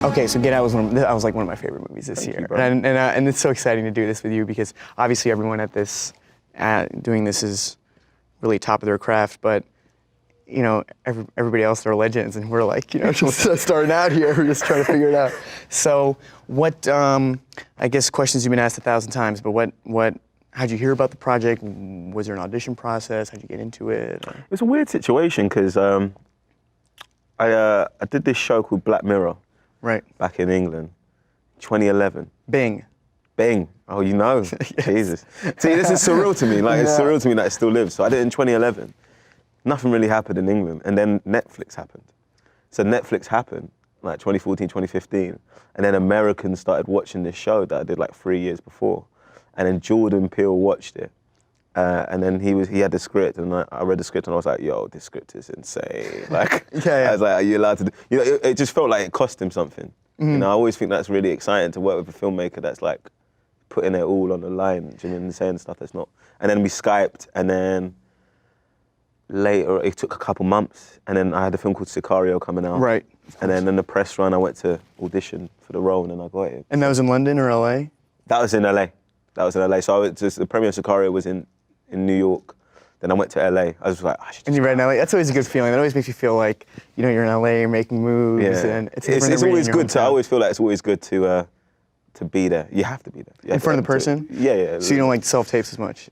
Okay, so Get Out was like one of my favorite movies this year, and it's so exciting to do this with you because obviously everyone at this doing this is really top of their craft, but you know everybody else they're legends, and we're like just starting out here, we're just trying to figure it out. So what I guess questions you've been asked 1,000 times, but what how'd you hear about the project? Was there an audition process? How'd you get into it? Or? It's a weird situation because I did this show called Black Mirror. Right. Back in England, 2011. Bing. Oh, you know. Yes. Jesus. See, this is surreal to me. Like, it's surreal to me that it still lives. So I did it in 2011. Nothing really happened in England. And then Netflix happened. So Netflix happened, like 2014, 2015. And then Americans started watching this show that I did like 3 years before. And then Jordan Peele watched it. And then he had the script, and I read the script, and I was like, "Yo, this script is insane!" Like, I was like, "Are you allowed to do?" You know, it just felt like it cost him something. Mm-hmm. You know, I always think that's really exciting to work with a filmmaker that's like putting it all on the line, you know, and saying stuff that's not. And then we Skyped, and then later it took a couple months, and then I had a film called Sicario coming out. Right. And then in the press run, I went to audition for the role, and then I got it. And that was in London or LA? That was in LA. So the premiere of Sicario was in New York. Then I went to LA. I was like, I should just. And you're right in LA. That's always a good feeling. That always makes you feel like you're in LA, you're making moves, and it's always good to. I always feel like it's always good to be there. You have to be there. In front of the person. Yeah. So you don't like self-tapes as much.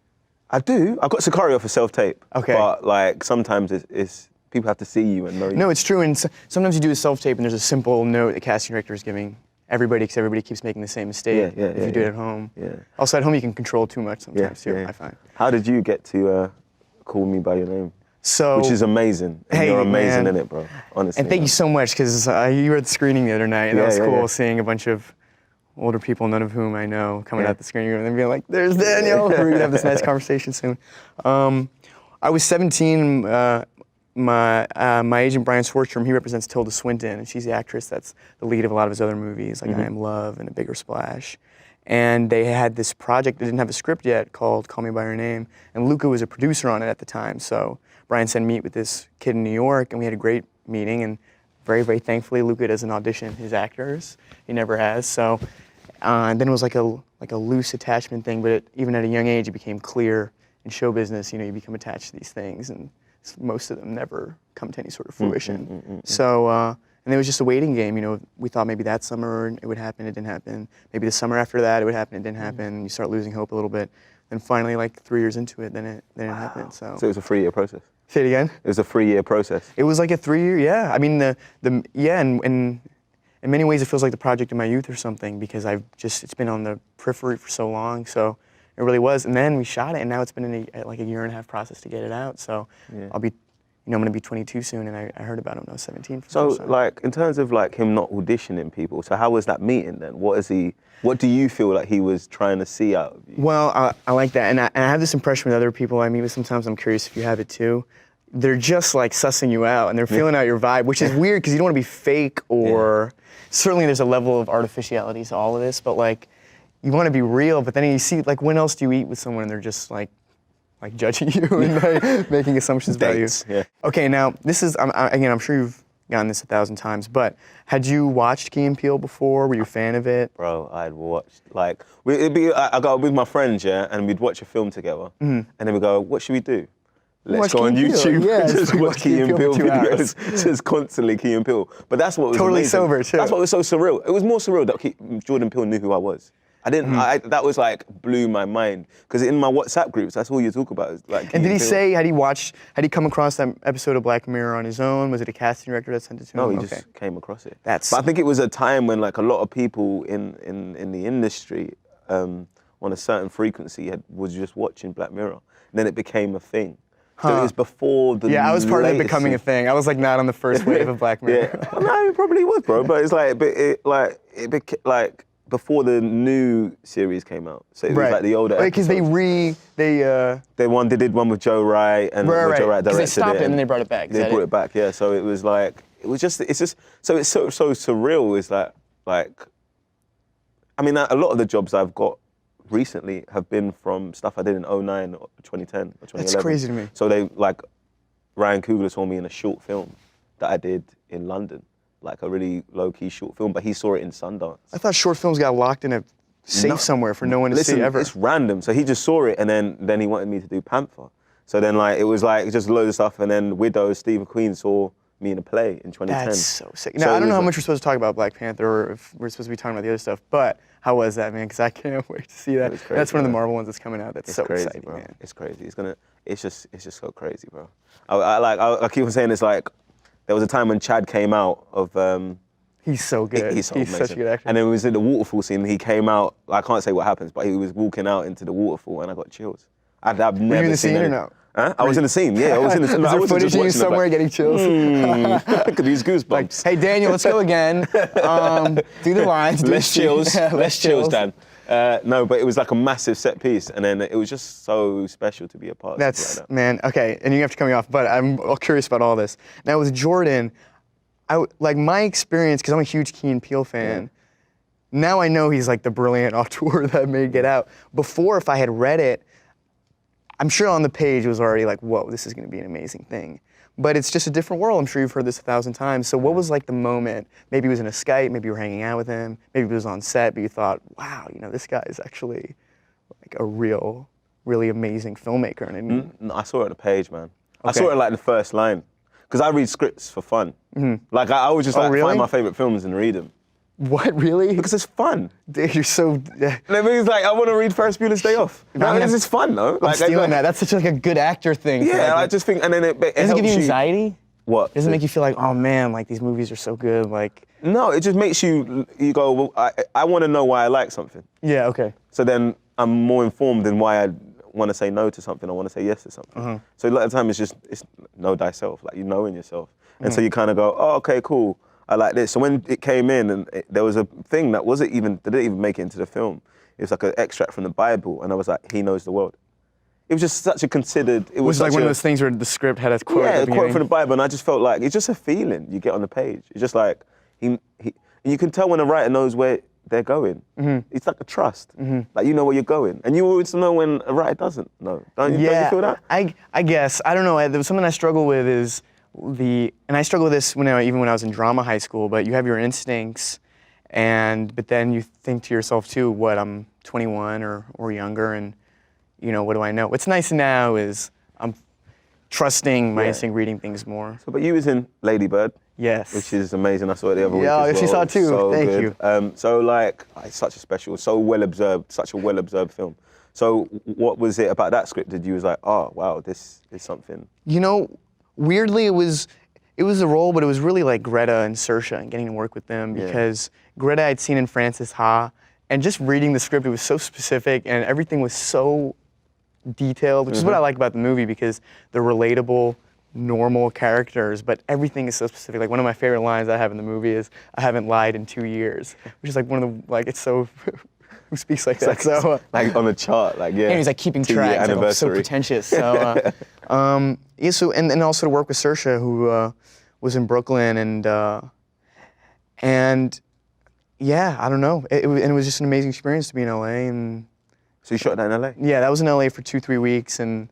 I do. I got Sicario for self-tape. Okay. But like sometimes it's people have to see you and know you. No, it's true. And sometimes you do a self-tape and there's a simple note the casting director is giving everybody because everybody keeps making the same mistake if you do it at home. Yeah. Also at home you can control too much sometimes too, I find. How did you get to Call Me By Your Name? So, which is amazing. And you're amazing in it, bro. Honestly. And thank you so much because you were at the screening the other night and that was cool seeing a bunch of older people, none of whom I know, coming out the screening room and being like, "There's Daniel." We're gonna have this nice conversation soon. I was 17. My agent Brian Swartstrom, he represents Tilda Swinton, and she's the actress that's the lead of a lot of his other movies, like I Am Love and A Bigger Splash. And they had this project that didn't have a script yet called Call Me By Your Name, and Luca was a producer on it at the time. So Brian said meet with this kid in New York, and we had a great meeting. And very, very thankfully, Luca doesn't audition his actors. He never has. So and then it was like a loose attachment thing, but even at a young age, it became clear in show business. You become attached to these things, and most of them never come to any sort of fruition. So, and it was just a waiting game. We thought maybe that summer it would happen, it didn't happen. Maybe the summer after that it would happen, it didn't happen. You start losing hope a little bit. Then finally, like 3 years into it, then it happened. So it was a 3-year process. Say it again? It was a 3-year process. It was like a 3-year, yeah. I mean, and in many ways it feels like the project of my youth or something because it's been on the periphery for so long. So it really was. And then we shot it, and now it's been like a 1.5-year process to get it out. So I'll be, I'm going to be 22 soon, and I heard about him when I was 17. So, like, in terms of like him not auditioning people, so how was that meeting then? What do you feel like he was trying to see out of you? Well, I like that, and I have this impression with other people I meet with sometimes. I'm curious if you have it too. They're just like sussing you out, and they're feeling out your vibe, which is weird because you don't want to be fake or. Certainly, there's a level of artificiality to all of this, but like. You want to be real, but then you see, like, when else do you eat with someone and they're just like judging you and like, making assumptions about you? Yeah. Okay, now this is again, I'm sure you've gotten this 1,000 times, but had you watched Key and Peele before? Were you a fan of it? Bro, I'd watched like I got with my friends, and we'd watch a film together, and then we go, what should we do? Let's go on YouTube and just watch Key and Peele videos, just constantly Key and Peele. But that's what was totally amazing. Sober too. That's what was so surreal. It was more surreal that Jordan Peele knew who I was. I didn't. That was like blew my mind because in my WhatsApp groups, that's all you talk about is like. And did he say had he come across that episode of Black Mirror on his own? Was it a casting director that sent it to him? No, he just came across it. But I think it was a time when like a lot of people in the industry on a certain frequency was just watching Black Mirror. And then it became a thing. So it was before the. Yeah, I was part of it becoming a thing. I was like not on the first wave of Black Mirror. Yeah, no, it probably was, bro. But it's like, it became like. Before the new series came out, so it was like the older. Because they did one with Joe Wright and Joe Wright directed they stopped it and then they brought it back. They brought it back, yeah. So it was like it's just so surreal. Is like I mean a lot of the jobs I've got recently have been from stuff I did in 2009 or 2010 or 2011. That's crazy to me. So they like Ryan Coogler saw me in a short film that I did in London. like a really low-key short film, but he saw it in Sundance. I thought short films got locked in a safe somewhere for no one to see ever. It's random. So he just saw it, and then he wanted me to do Panther. So then it was just loads of stuff, and then Widow, Steve McQueen saw me in a play in 2010. That's so sick. Now, I don't know how much we're supposed to talk about Black Panther, or if we're supposed to be talking about the other stuff, but how was that, man? Because I can't wait to see that. Crazy, that's one of the Marvel ones that's coming out. That's so crazy, exciting, bro. man. It's crazy. It's just so crazy, bro. I keep on saying it's like, there was a time when Chad came out of, He's so good. He's such a good actor. And then it was in the waterfall scene. He came out. I can't say what happens, but he was walking out into the waterfall, and I got chills. I've never Were you in the seen scene or no? Huh? I was in the scene. Yeah, I was in the scene. Is there footage of you somewhere getting chills? Look at these goosebumps. Like, hey Daniel, let's go again. Do the lines. Do Less the chills. Yeah, less chills, Dan. No, but it was like a massive set piece, and then it was just so special to be a part of. That's like that. man. Okay, and you have to cut me off, but I'm all curious about all this. Now with Jordan, like my experience, because I'm a huge Key and Peele fan. Yeah. Now I know he's like the brilliant auteur that made Get Out. Before, if I had read it, I'm sure on the page it was already like, whoa, this is going to be an amazing thing. But it's just a different world. I'm sure you've heard this 1,000 times. So what was like the moment? Maybe it was in a Skype, maybe you were hanging out with him, maybe it was on set, but you thought, wow, this guy is actually like a really amazing filmmaker. And No, I saw it on the page, man. I Okay. saw it like in the first line. Because I read scripts for fun. Like I would just really? find my favorite films and read them. What, really? Because it's fun. Dude, you're so... That means like I want to read Ferris Bueller's Day Off. This is fun though. I'm stealing that. That's such like a good actor thing. Yeah, I just think, and then it Does it helps give you anxiety? What? Does it make you feel like, oh man, like these movies are so good, like... No, it just makes you go, well, I want to know why I like something. Yeah, okay. So then I'm more informed in why I want to say no to something, I want to say yes to something. So a lot of the time it's know thyself, like you know in yourself. And so you kind of go, oh, okay, cool, I like this. So when it came in and there was a thing that didn't even make it into the film. It was like an extract from the Bible, and I was like, he knows the world. It was just such a considered, it was like one of those things where the script had a quote yeah, at the a quote beginning. from the Bible, and I just felt like, it's just a feeling you get on the page. It's just like, and you can tell when a writer knows where they're going. It's like a trust. Like you know where you're going. And you always know when a writer doesn't know. Don't you feel that? I guess. I don't know. There was something I struggle with is and I struggle with this even when I was in drama high school, but you have your instincts, but then you think to yourself too, what, I'm 21 or younger, and what do I know? What's nice now is I'm trusting my instinct, reading things more. So, but you was in Lady Bird. Yes. Which is amazing. I saw it the other week. Yeah, as well. she saw it too. So Thank good. you. So like, it's such a special, so well observed, such a well observed film. So what was it about that script that you was like, oh wow, this is something? Weirdly it was a role, but it was really like Greta and Saoirse and getting to work with them because Greta I'd seen in Frances Ha, and just reading the script, it was so specific and everything was so detailed, which is what I like about the movie because they're relatable, normal characters, but everything is so specific. Like one of my favorite lines I have in the movie is, I haven't lied in 2 years, which is like one of the, like it's so, who speaks like that? So, like on the chart, like yeah. And he's like keeping track, it's like, so pretentious. So, so and also to work with Saoirse, who was in Brooklyn, and yeah, I don't know. And it was just an amazing experience to be in LA. And so you shot that in LA? Yeah, that was in LA for 2-3 weeks, and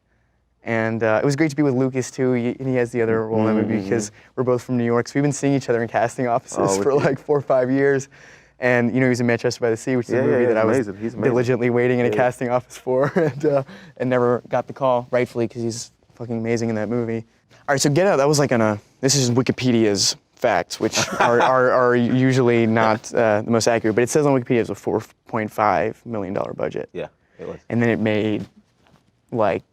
it was great to be with Lucas too. And he has the other role in that movie because we're both from New York, so we've been seeing each other in casting offices for like 4 or 5 years. And he was in Manchester by the Sea, which is a movie that I was diligently waiting in a casting office for, and never got the call, rightfully, because he's fucking amazing in that movie. All right, so Get Out, that was like this is Wikipedia's facts, which are usually not the most accurate, but it says on Wikipedia it was a $4.5 million budget. Yeah, it was. And then it made like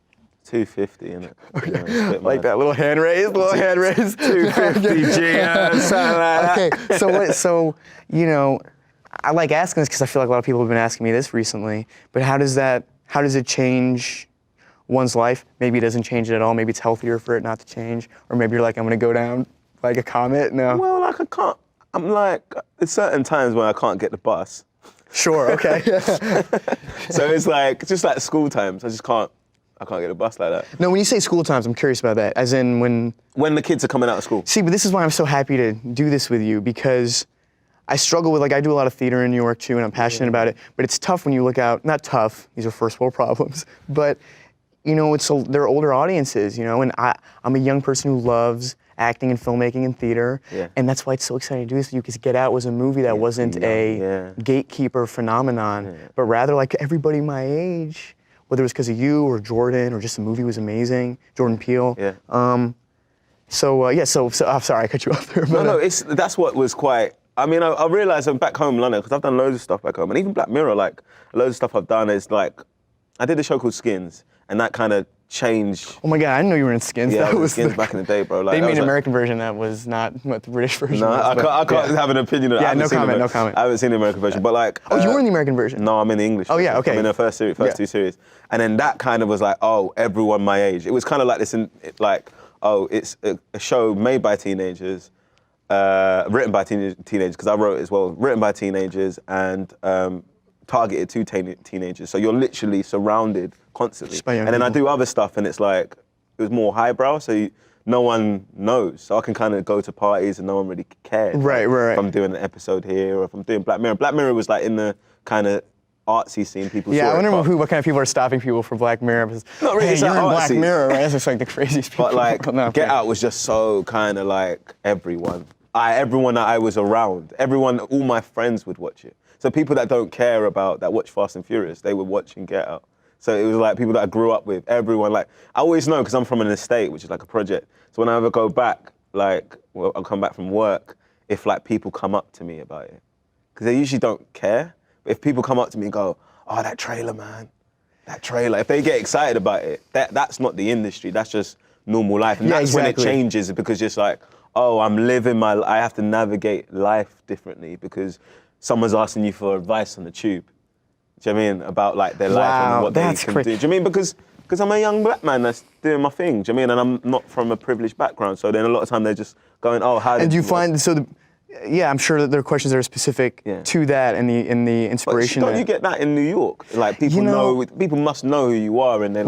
250 in it. like that little hand raise, 250 G, something like that. Okay, so I like asking this because I feel like a lot of people have been asking me this recently. But how does it change one's life? Maybe it doesn't change it at all. Maybe it's healthier for it not to change, or maybe you're like, I'm gonna go down like a comet. No. Well, like I can't. I'm like, there's certain times when I can't get the bus. Sure. Okay. So it's like just like school times. I can't get a bus like that. No, when you say school times, I'm curious about that. As in when the kids are coming out of school. See, but this is why I'm so happy to do this with you, because I struggle with, I do a lot of theater in New York too, and I'm passionate about it, but it's tough when you look out, not tough, these are first world problems, but they're older audiences, and I'm a young person who loves acting and filmmaking and theater. Yeah. And that's why it's so exciting to do this with you, because Get Out was a movie that wasn't a gatekeeper phenomenon, but rather like everybody my age, whether it was because of you or Jordan or just the movie was amazing, Jordan Peele. Yeah. So I'm sorry I cut you off there. But, No, that's what was quite. I mean, I realised I'm back home in London because I've done loads of stuff back home, and even Black Mirror, like loads of stuff I've done is like, I did a show called Skins, and that kind of changed. Oh my God, I didn't know you were in Skins. Yeah, that I was was Skins back in the day, bro. Like, they made an like, American version that was not what the British version no, was. I can't have an opinion on it. Yeah, no comment. I haven't seen the American version, but like. Oh, you were in the American version? No, I'm in the English version. Oh yeah, okay. I'm in the first two series, and then that kind of was like, oh, everyone my age. It was kind of like this, it's a show made by teenagers. Written by teenagers, because I wrote it as well. Written by teenagers and targeted to teenagers. So you're literally surrounded constantly. And then I do other stuff, and it's like, it was more highbrow, so no one knows. So I can kind of go to parties and no one really cares. Right. If I'm doing an episode here, or if I'm doing Black Mirror. Black Mirror was like in the kind of artsy scene. People yeah, saw I wonder it, what kind of people are stopping people for Black Mirror. Because, not really, hey, it's you're like in Black artsy. Mirror, right? That's just like the craziest people. But like, No, Get Out was just so kind of like everyone. Everyone that I was around, all my friends would watch it. So people that don't care that watch Fast and Furious, they were watching Get Out. So it was like people that I grew up with, everyone. Like, I always know, because I'm from an estate, which is like a project. So when I ever go back, I'll come back from work, if like people come up to me about it. Because they usually don't care. But if people come up to me and go, oh, that trailer, man, that trailer. If they get excited about it, that's not the industry, that's just normal life. And that's when it changes, because it's like, oh, I have to navigate life differently because someone's asking you for advice on the tube. Do you know what I mean? About like their life and what they can do. Do you know what I mean? Because I'm a young black man that's doing my thing. Do you know what I mean? And I'm not from a privileged background. So then a lot of time they're just going, oh, how did you find, I'm sure that there are questions that are specific to that and the inspiration. But don't you get that in New York? Like people must know who you are, and they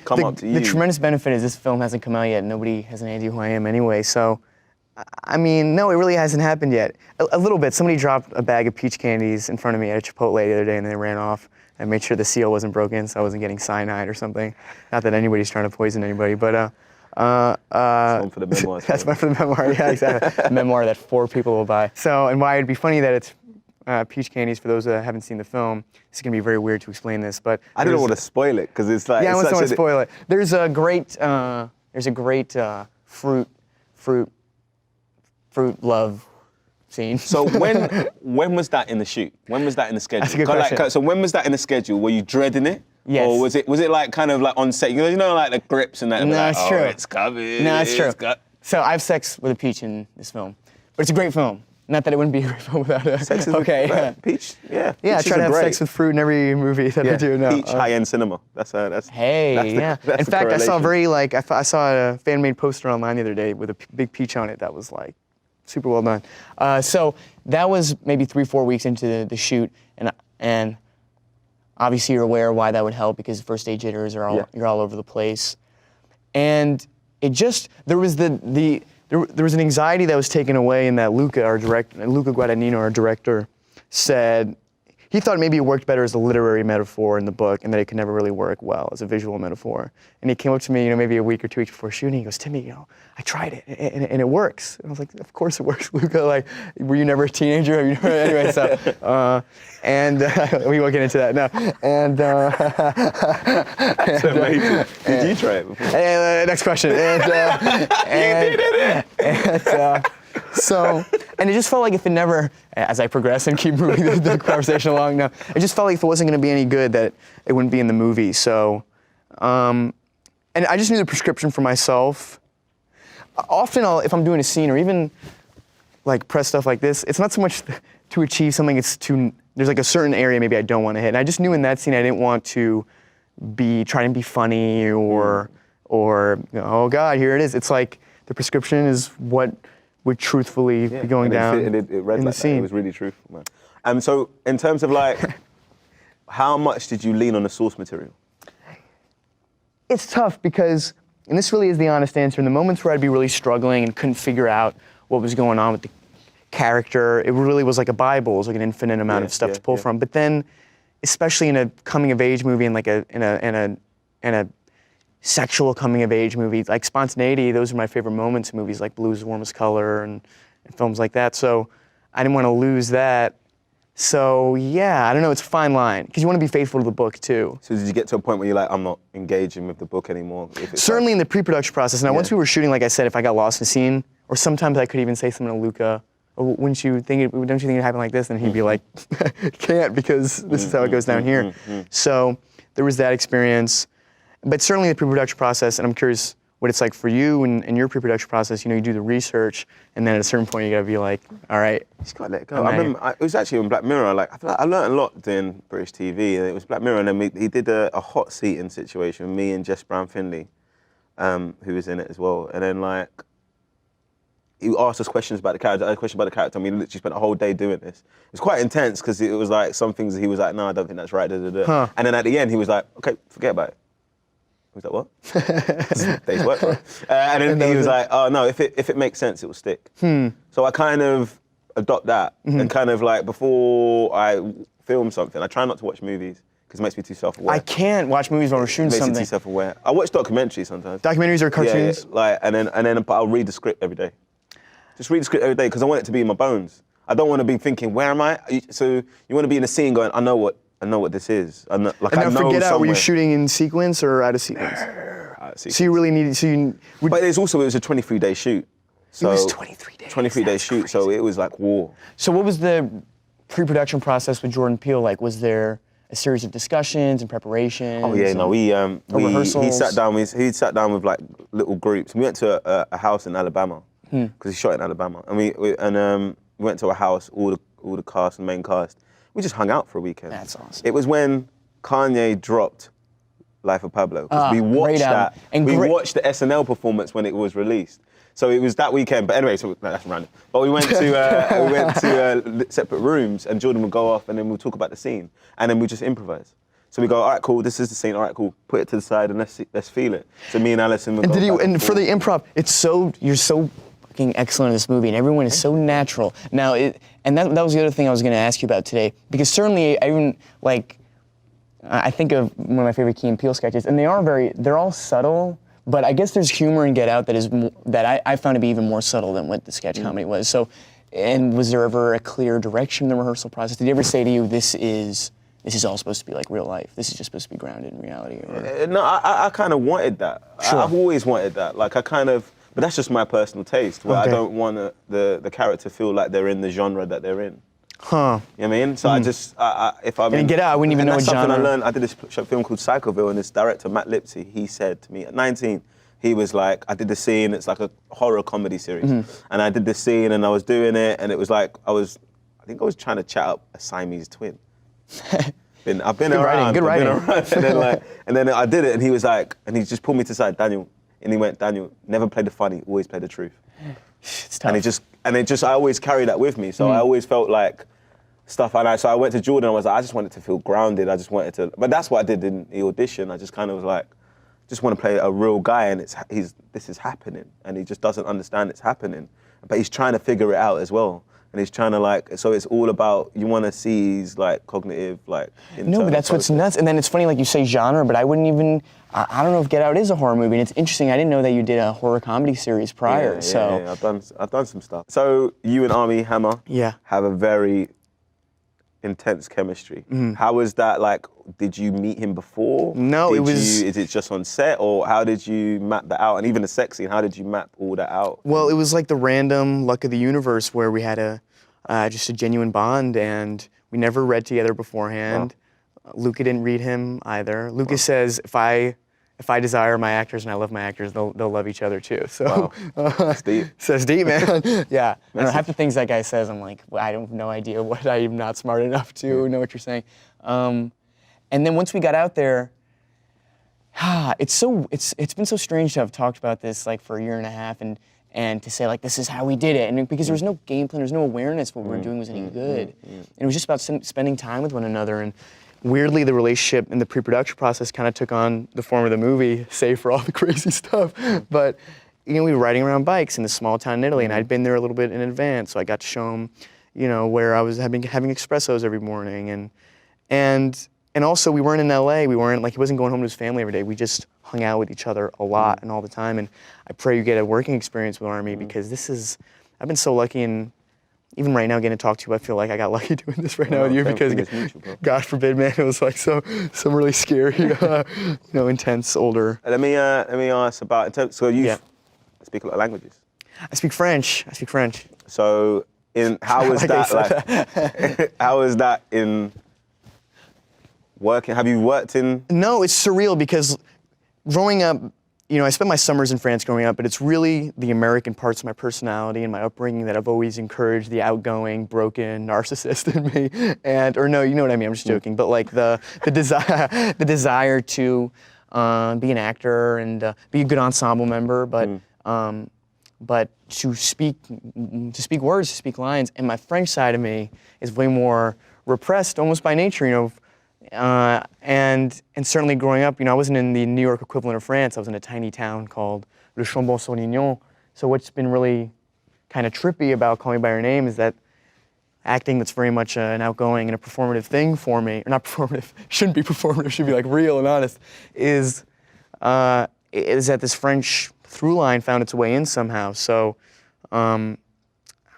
come up to you. The tremendous benefit is this film hasn't come out yet. Nobody has an idea who I am anyway. So, I mean, no, it really hasn't happened yet. A little bit. Somebody dropped a bag of peach candies in front of me at a Chipotle the other day, and they ran off. I made sure the seal wasn't broken, so I wasn't getting cyanide or something. Not that anybody's trying to poison anybody, but that's one for the memoir. That's one for the memoir. Yeah, exactly. A memoir that 4 people will buy. So, and why it'd be funny that it's peach candies. For those that haven't seen the film, it's gonna be very weird to explain this, but I don't want to spoil it because it's like I don't want to spoil it. There's a great fruit love scene. So when was that in the shoot? When was that in the schedule? That's a good question. So when was that in the schedule? Were you dreading it? Yes. Or was it like kind of like on set? You know, like the grips and that. No, it's true. It's coming. No, it's true. So I have sex with a peach in this film, but it's a great film. Not that it wouldn't be a great film without a sex with peach. Yeah. Yeah, I try to have sex with fruit in every movie that I do. No, peach high-end cinema. That's Hey, that's in fact, I saw I saw a fan-made poster online the other day with a big peach on it. That was like super well done. So that was maybe 3-4 weeks into the shoot, and obviously you're aware why that would help because first-day jitters are you're all over the place, and it just there was there was an anxiety that was taken away in that Luca Guadagnino, our director, said he thought maybe it worked better as a literary metaphor in the book and that it could never really work well as a visual metaphor. And he came up to me, maybe a week or 2 weeks before shooting, he goes, Timmy, I tried it and it works. And I was like, of course it works, Luca. Like, were you never a teenager? Anyway, so, we won't get into that, no. And, that's amazing. Did you try it before? Next question. You did it! So, and it just felt like if it never, as I progress and keep moving the conversation along now, it just felt like if it wasn't going to be any good that it wouldn't be in the movie. So, and I just knew the prescription for myself. Often if I'm doing a scene or even like press stuff like this, it's not so much to achieve something, there's like a certain area maybe I don't want to hit. And I just knew in that scene I didn't want to trying to be funny or oh God, here it is. It's like the prescription is what would truthfully be going down it read in like the scene. It was really truthful, man. So in terms of like, how much did you lean on the source material? It's tough because, and this really is the honest answer, in the moments where I'd be really struggling and couldn't figure out what was going on with the character, it really was like a Bible. It was like an infinite amount of stuff to pull from. But then, especially in a coming of age movie and like in a sexual coming of age movies, like spontaneity. Those are my favorite moments in movies like Blue's the Warmest Color and films like that. So I didn't want to lose that. So yeah, I don't know, it's a fine line, because you want to be faithful to the book too. So did you get to a point where you're like, I'm not engaging with the book anymore? Certainly in the pre-production process. Now, once we were shooting, like I said, if I got lost in a scene, or sometimes I could even say something to Luca, oh, don't you think it happened like this? And he'd be like, can't, because this is how it goes down here. So there was that experience. But certainly the pre-production process, and I'm curious what it's like for you and your pre-production process. You know, you do the research, and then at a certain point you gotta be like, all right. You just gotta let it go. I remember, it was actually on Black Mirror. Like, I feel like I learned a lot doing British TV, and it was Black Mirror, and then he did a hot seating situation with me and Jess Brown-Findlay, who was in it as well. And then like, he asked us questions about the character. I had a question about the character. I mean, we literally spent a whole day doing this. It was quite intense, because it was like some things that he was like, no, I don't think that's right. Huh. And then at the end, he was like, okay, forget about it. I was like, what? Day's work, bro. And then he was like, oh no, if it makes sense, it will stick. So I kind of adopt that, and kind of like, before I film something, I try not to watch movies, because it makes me too self-aware. I can't watch movies while we're shooting something. It makes me too self-aware. I watch documentaries sometimes. Documentaries or cartoons? Yeah, like, and then but I'll read the script every day. Just read the script every day, because I want it to be in my bones. I don't want to be thinking, where am I? So you want to be in a scene going, I know what this is. I know, like, and now I know forget out, somewhere. were you shooting in sequence or out of sequence? Out of sequence. So you really needed, But it was a 23-day shoot. So it was 23 days. 23-day shoot, crazy. so it was like war. So what was the pre-production process with Jordan Peele like? Was there a series of discussions and preparations? Oh yeah, no, rehearsals? he sat down with like little groups. We went to a house in Alabama, because he shot in Alabama, and we went to a house, all the cast and main cast. We just hung out for a weekend. That's awesome. It was when Kanye dropped Life of Pablo, because we watched that. And we watched the SNL performance when it was released. So it was that weekend. But anyway, so that's random. But we went to separate rooms, and Jordan would go off, and then we'll talk about the scene, and then we just improvise. So we go, all right, cool, this is the scene. All right, cool, put it to the side, and let's feel it. So me and Alison would go. And for the improv, you're so fucking excellent in this movie, and everyone is so natural. Now, that was the other thing I was going to ask you about today, because certainly I think of one of my favorite Key and Peele sketches, and they're all subtle, but I guess there's humor in Get Out that I found to be even more subtle than what the sketch comedy was. So, and was there ever a clear direction in the rehearsal process? Did he ever say to you, this is all supposed to be like real life? This is just supposed to be grounded in reality? Or? No, I kind of wanted that. Sure. I've always wanted that. Like, but that's just my personal taste, where I don't want the character to feel like they're in the genre that they're in. Huh. You know what I mean? So if I'm in Get Out, I wouldn't even know what genre. That's something I learned. I did this film called Psychoville, and this director, Matt Lipsey, he said to me at 19, he was like, I did the scene, it's like a horror comedy series. And I did this scene, and I was doing it, and it was like, I think I was trying to chat up a Siamese twin. I've been around. Good writing. And then I did it, and he was like, and he just pulled me to the side, Daniel, and he went, Daniel, never play the funny, always play the truth. It's tough. And I always carry that with me. So I always felt like stuff, so I went to Jordan, I was like, I just wanted to feel grounded. But that's what I did in the audition. I just kind of was like, just want to play a real guy, and this is happening, and he just doesn't understand it's happening. But he's trying to figure it out as well. And he's trying to so it's all about, you want to see his cognitive, No, but that's what's nuts. And then it's funny, like you say genre, but I wouldn't even, I don't know if Get Out is a horror movie. And it's interesting, I didn't know that you did a horror comedy series prior, Yeah, I've done some stuff. So you and Armie Hammer have a very intense chemistry. How was that like? Did you meet him before? No, Is it just on set, or how did you map that out? And even the sex scene, how did you map all that out? Well, it was like the random luck of the universe where we had just a genuine bond, and we never read together beforehand. Wow. Luca didn't read him either. Luca says if I desire my actors and I love my actors, they'll love each other too. So that's deep. Says deep, man. Yeah. I don't know, half the things that guy says, I'm like, well, I have no idea what I'm not smart enough to know what you're saying. And then once we got out there, it's been so strange to have talked about this for a year and a half and to say this is how we did it, and because there was no game plan, there was no awareness what we were doing was any good. And it was just about spending time with one another. And weirdly, the relationship in the pre-production process kind of took on the form of the movie, save for all the crazy stuff. But we were riding around bikes in this small town in Italy, and I'd been there a little bit in advance, so I got to show him, where I was having espressos every morning, and and also we weren't in LA. We weren't like he wasn't going home to his family every day. We just hung out with each other a lot and all the time. And I pray you get a working experience with Army because I've been so lucky, and even right now getting to talk to you, I feel like I got lucky doing this right now with you because God forbid, man, it was like some really scary, intense older. Let me ask about so you speak a lot of languages. I speak French. So how was that how was that in working? Have you worked in? No, it's surreal because growing up, I spent my summers in France growing up, but it's really the American parts of my personality and my upbringing that have always encouraged the outgoing, broken narcissist in me. Or no, you know what I mean, I'm just joking. But like the desire to be an actor and be a good ensemble member, but to speak words, to speak lines. And my French side of me is way more repressed, almost by nature, and certainly growing up, I wasn't in the New York equivalent of France. I was in a tiny town called Le Chambon-Saulignon. So what's been really kind of trippy about Call Me By Your Name is that acting that's very much an outgoing and a performative thing for me, or not performative, shouldn't be performative, should be like real and honest, is that this French through line found its way in somehow. So I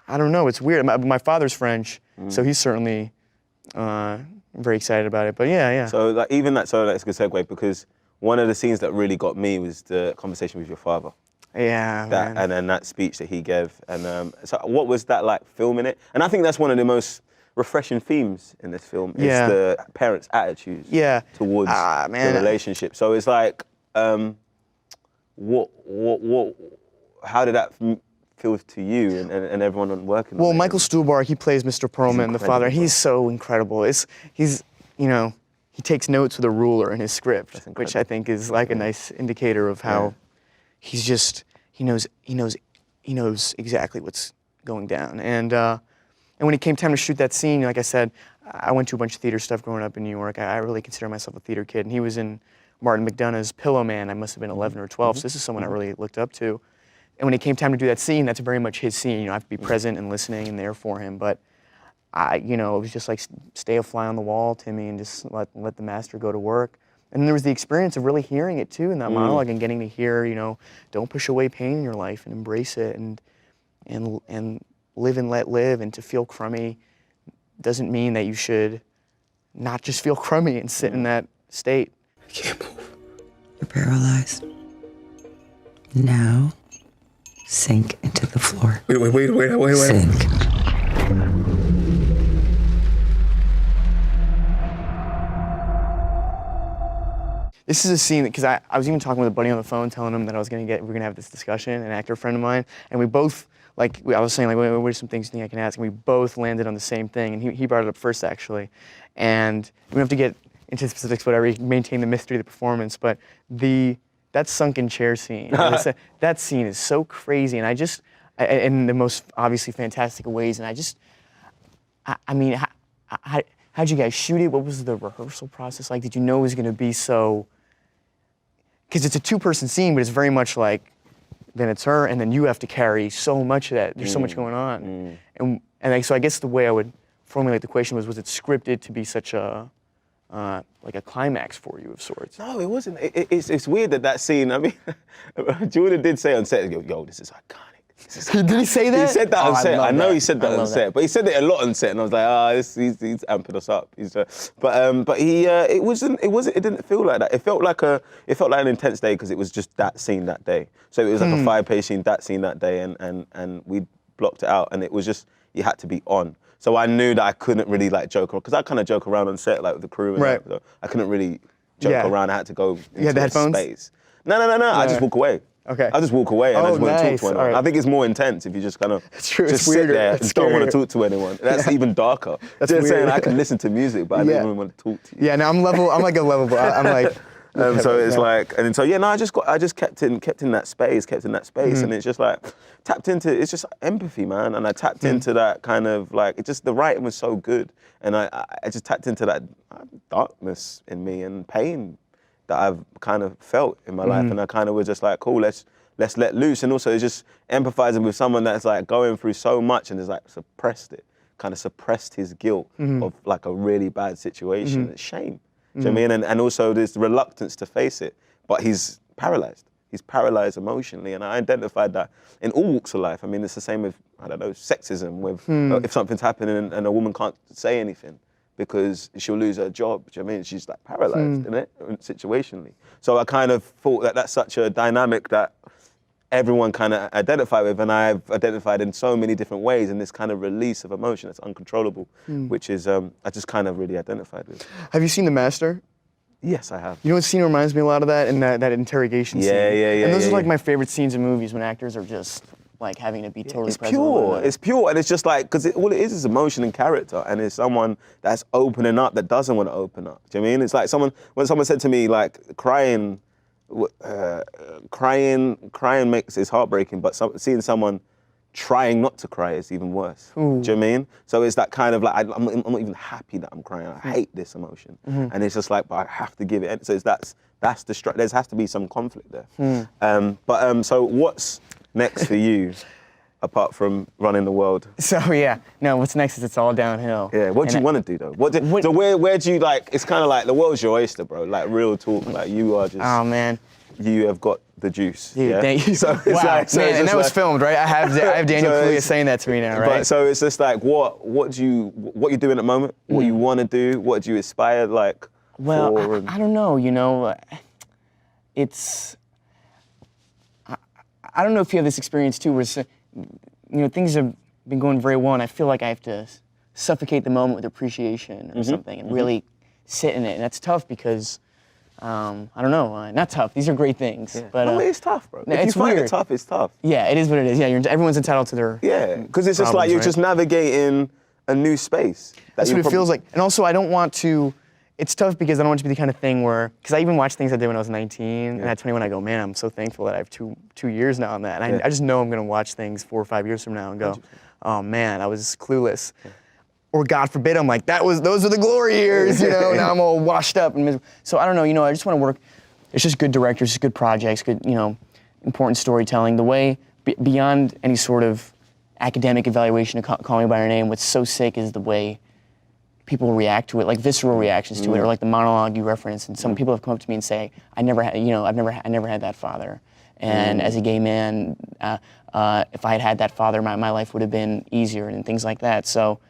don't know, it's weird. My father's French, so he's certainly very excited about it, but yeah. So that's a good segue because one of the scenes that really got me was the conversation with your father. Yeah, man. And then that speech that he gave. And so what was that like filming it? And I think that's one of the most refreshing themes in this film is the parents' attitudes towards the relationship. So it's like, how did that feel to you and everyone working on it? Well, Michael Stuhlbarg, he plays Mr. Perlman, the father. He's so incredible. He takes notes with a ruler in his script, which I think is like a nice indicator of how he knows exactly what's going down. And when it came time to shoot that scene, like I said, I went to a bunch of theater stuff growing up in New York. I really consider myself a theater kid, and he was in Martin McDonagh's Pillow Man. I must have been 11 or 12, so this is someone I really looked up to. And when it came time to do that scene, that's very much his scene. I have to be present and listening and there for him. But it was just like stay a fly on the wall, Timmy, and just let the master go to work. And then there was the experience of really hearing it too in that monologue and getting to hear, don't push away pain in your life and embrace it and live and let live. And to feel crummy doesn't mean that you should not just feel crummy and sit in that state. I can't move. You're paralyzed. Now, sink into the floor. Wait. Sink. This is a scene because I was even talking with a buddy on the phone, telling him that we're gonna have this discussion, an actor friend of mine, and we both I was saying what are some things you think I can ask, and we both landed on the same thing, and he brought it up first actually, and we don't have to get into specifics, whatever, maintain the mystery of the performance, but that sunken chair scene, that scene is so crazy, and in the most obviously fantastic ways, and how'd you guys shoot it? What was the rehearsal process like? Did you know it was gonna be so? Because it's a two-person scene, but it's very much like, then it's her, and then you have to carry so much of that. There's so much going on. So I guess the way I would formulate the question was it scripted to be such a climax for you of sorts? No, it wasn't. It's weird that scene, Jordan did say on set, yo, this is iconic. Did he say that? He said that on set. I know he said that on set, that. But he said it a lot on set, and I was like, he's amping us up. But it didn't feel like that. It felt like an intense day because it was just that scene that day. So it was like a 5-page scene, that scene that day, and we blocked it out, and it was just you had to be on. So I knew that I couldn't really like joke around because I kind of joke around on set like with the crew, and right? So I couldn't really joke around. I had to go into the headphones? space. No. I just walk away. Okay. I just walk away and I just want to talk to anyone. Right. I think it's more intense if you just kind of just sit there and don't want to talk to anyone. That's even darker. That's just weird. saying I can listen to music, but I don't even want to talk to you. Yeah, no, I'm like a level, but I'm like. So it's like, and so I just kept in that space, and it's just like tapped into. It's just empathy, man, and I tapped into that kind of like. It just the writing was so good, and I just tapped into that darkness in me and pain that I've kind of felt in my life, and I kind of was just like, cool, let's let loose, and also it's just empathizing with someone that's like going through so much and has like suppressed his guilt of like a really bad situation. It's shame. Do you know what I mean? And also there's reluctance to face it, but he's paralyzed. He's paralyzed emotionally, and I identified that in all walks of life. I mean, it's the same with, I don't know, sexism, with if something's happening and a woman can't say anything because she'll lose her job. Do you know what I mean? She's like paralyzed in it, situationally. So I kind of thought that that's such a dynamic that everyone kind of identify with, and I've identified in so many different ways in this kind of release of emotion that's uncontrollable, which is, I just kind of really identified with. Have you seen The Master? Yes, I have. You know what scene reminds me a lot of that? And that interrogation scene. Yeah. And those are like my favorite scenes in movies when actors are just like having to be totally It's present. pure. It's pure, and it's just like, because all it is emotion and character, and it's someone that's opening up that doesn't want to open up. Do you know what I mean? It's like when someone said to me, like, crying makes it's heartbreaking, but seeing someone trying not to cry is even worse. Do you know what I mean? So it's that kind of like, I'm not even happy that I'm crying. I hate this emotion. And it's just like, but I have to give it. So that's the there has to be some conflict there. So what's next for you, apart from running the world? So yeah, no, what's next is it's all downhill. Yeah, what do you want to do though? So where do you like, it's kind of like the world's your oyster, bro. Like real talk, like you are just, oh man. You have got the juice. Dude, yeah? thank you. So wow, it's like, so man, and that was filmed, right? I have Danielkalluya saying that to me now, right? But so it's just like, what you're doing at the moment, what you want to do, what do you aspire like? Well, for, I don't know. You know, it's. I don't know if you have this experience too, where it's, things have been going very well, and I feel like I have to suffocate the moment with appreciation or something, and really sit in it, and that's tough because. I don't know, not tough. These are great things, but no, it's tough, bro. If it's you find weird. it tough, it's tough. Yeah, it is what it is. Yeah, everyone's entitled to their because it's just like you're just navigating a new space. That's what it feels like. And also, I don't want to. It's tough because I don't want it to be the kind of thing where, because I even watched things I did when I was 19, and at 21 I go, man, I'm so thankful that I have two years now on that. And I just know I'm gonna watch things 4 or 5 years from now and go, oh man, I was clueless. Or God forbid, I'm like, those are the glory years, now I'm all washed up and miserable. So I don't know, I just want to work, it's just good directors, just good projects, good, important storytelling. The way, beyond any sort of academic evaluation of Call Me By Your Name, what's so sick is the way people react to it, like visceral reactions to it, or like the monologue you referenced, and some people have come up to me and say, I never had that father. And as a gay man, if I had had that father, my life would have been easier and things like that. So,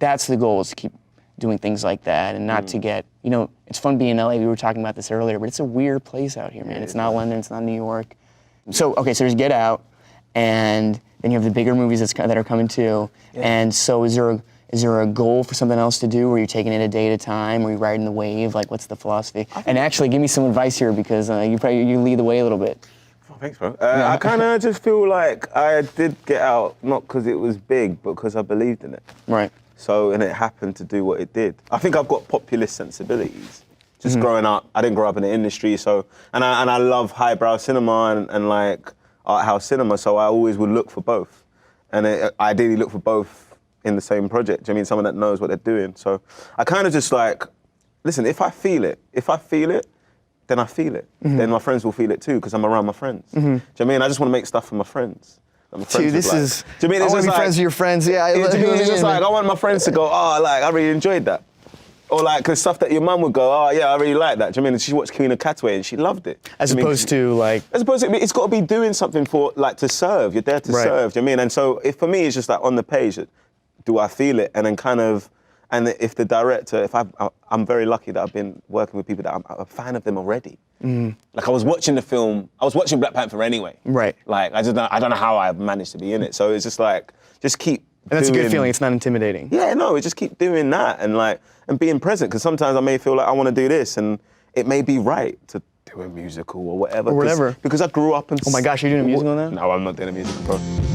that's the goal, is to keep doing things like that and not to get, it's fun being in LA, we were talking about this earlier, but it's a weird place out here, man. It's not London, it's not New York. So, okay, so there's Get Out, and then you have the bigger movies that are coming too. And so is there a goal for something else to do, where you're taking it a day at a time, or you're riding the wave? Like, what's the philosophy? And actually, give me some advice here, because you lead the way a little bit. Thanks, bro. I kind of just feel like I did Get Out, not because it was big, but because I believed in it. Right. So, and it happened to do what it did. I think I've got populist sensibilities. Just growing up, I didn't grow up in the industry, so, and I love highbrow cinema and like art house cinema, so I always would look for both. And I ideally look for both in the same project. I mean, someone that knows what they're doing. So I kind of just like, listen, if I feel it, then I feel it. Then my friends will feel it too, because I'm around my friends. Do you know what I mean? I just want to make stuff for my friends. Dude, this is. Do you mean it's I want to be friends with your friends? Yeah, it's just like I want my friends to go, oh, like I really enjoyed that, or like cause stuff that your mum would go, oh yeah, I really like that. Do you know what I mean? She watched Queen of Katwe and she loved it. As opposed to it's got to be doing something for like to serve. You're there to serve. Do you know what I mean? And so for me, it's just like on the page, do I feel it? And then kind of. And if the director, I'm very lucky that I've been working with people that I'm a fan of them already. Like I was watching the film, I was watching Black Panther anyway. Right. Like I don't know how I managed to be in it. So it's just like, just keep. And that's a good feeling. It's not intimidating. Yeah, no, just keep doing that and being present. Because sometimes I may feel like I want to do this, and it may be right to do a musical or whatever. Or whatever. Because I grew up and. Oh my gosh, you're doing a musical now? No, I'm not doing a musical, bro.